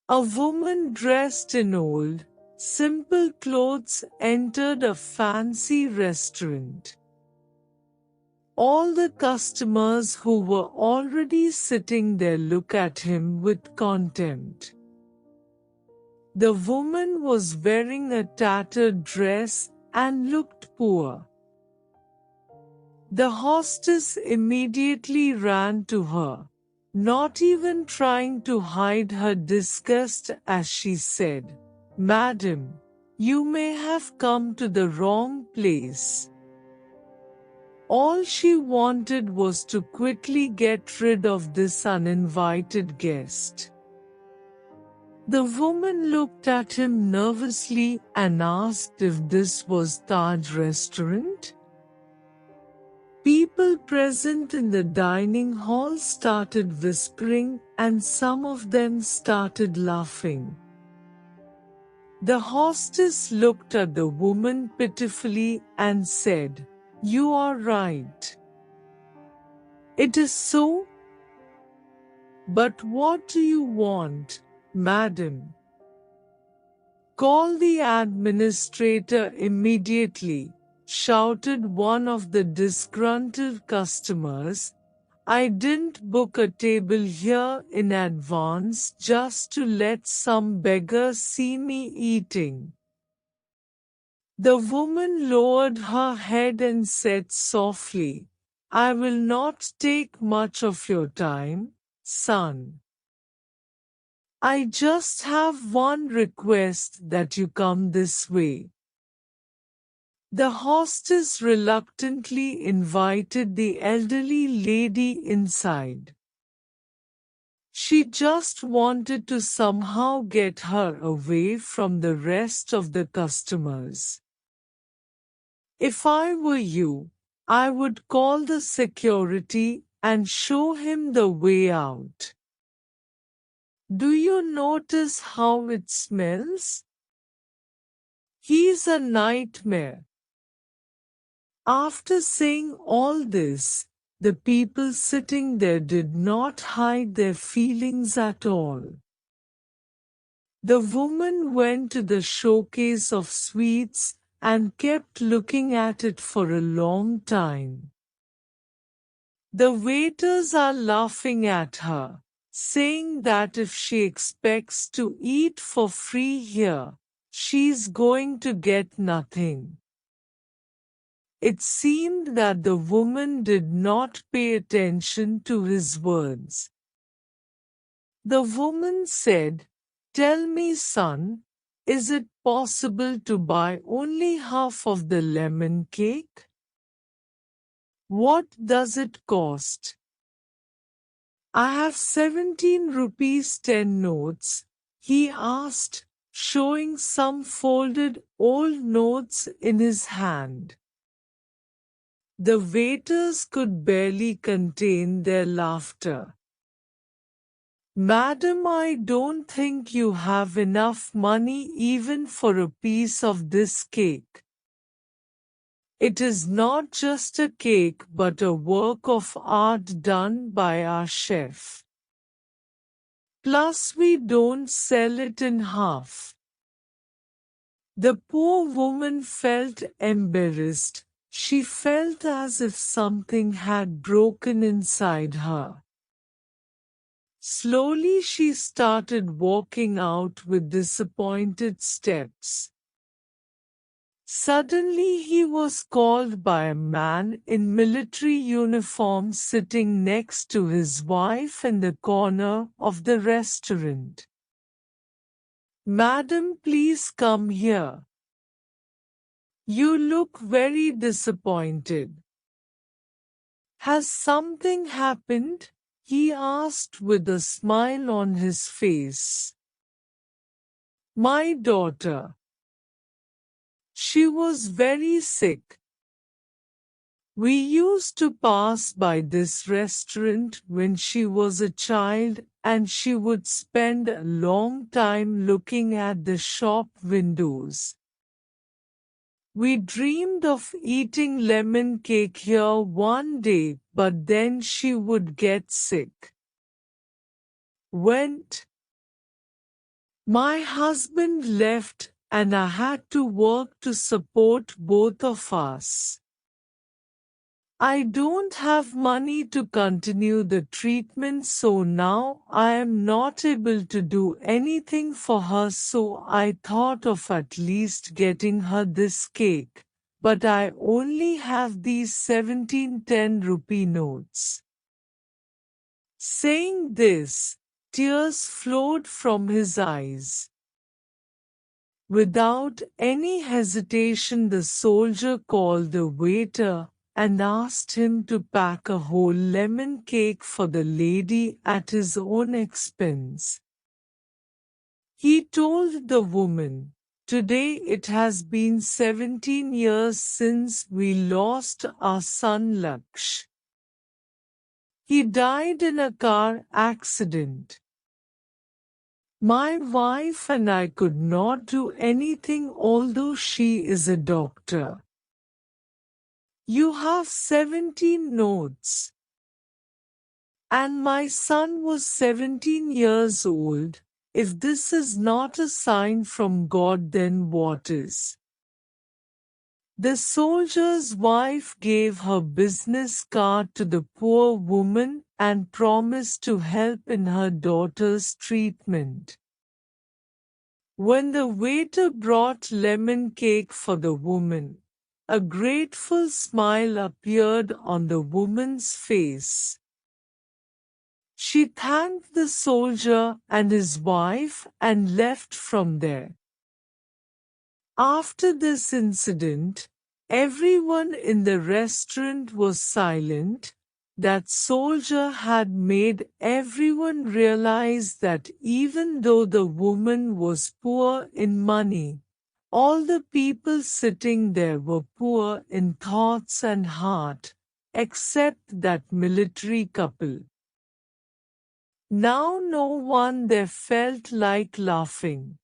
A woman dressed in old, simple clothes entered a fancy restaurant. All the customers who were already sitting there looked at him with contempt. The woman was wearing a tattered dress and looked poor. The hostess immediately ran to her, not even trying to hide her disgust as she said, "Madam, you may have come to the wrong place." All she wanted was to quickly get rid of this uninvited guest. The woman looked at him nervously and asked if this was Taj restaurant. People present in the dining hall started whispering and some of them started laughing. The hostess looked at the woman pitifully and said, "You are right. It is so. But what do you want, madam?" "Call the administrator immediately," shouted one of the disgruntled customers. "I didn't book a table here in advance just to let some beggar see me eating." The woman lowered her head and said softly, "I will not take much of your time, son. I just have one request, that you come this way." The hostess reluctantly invited the elderly lady inside. She just wanted to somehow get her away from the rest of the customers. "If I were you, I would call the security and show him the way out. Do you notice how it smells? He's a nightmare." After saying all this, the people sitting there did not hide their feelings at all. The woman went to the showcase of sweets and kept looking at it for a long time. The waiters are laughing at her, saying that if she expects to eat for free here, she's going to get nothing. It seemed that the woman did not pay attention to his words. The woman said, "Tell me, son, is it possible to buy only half of the lemon cake? What does it cost?" "I have 17 rupees 10 notes," he asked, showing some folded old notes in his hand. The waiters could barely contain their laughter. "Madam, I don't think you have enough money even for a piece of this cake. It is not just a cake but a work of art done by our chef. Plus we don't sell it in half." The poor woman felt embarrassed. She felt as if something had broken inside her. Slowly she started walking out with disappointed steps. Suddenly he was called by a man in military uniform sitting next to his wife in the corner of the restaurant. "Madam, please come here. You look very disappointed. Has something happened?" he asked with a smile on his face. "My daughter. She was very sick. We used to pass by this restaurant when she was a child and she would spend a long time looking at the shop windows. We dreamed of eating lemon cake here one day, but then she would get sick. Went My husband left and I had to work to support both of us. I don't have money to continue the treatment, so now I am not able to do anything for her, so I thought of at least getting her this cake. But I only have these 17 10 rupee notes. Saying this, tears flowed from his eyes. Without any hesitation, the soldier called the waiter and asked him to pack a whole lemon cake for the lady at his own expense. He told the woman, "Today it has been 17 years since we lost our son Laksh. He died in a car accident. My wife and I could not do anything although she is a doctor. You have 17 notes. And my son was 17 years old. If this is not a sign from God, then what is?" The soldier's wife gave her business card to the poor woman and promised to help in her daughter's treatment. When the waiter brought lemon cake for the woman, a grateful smile appeared on the woman's face. She thanked the soldier and his wife and left from there. After this incident, everyone in the restaurant was silent. That soldier had made everyone realize that even though the woman was poor in money, all the people sitting there were poor in thoughts and heart, except that military couple. Now no one there felt like laughing.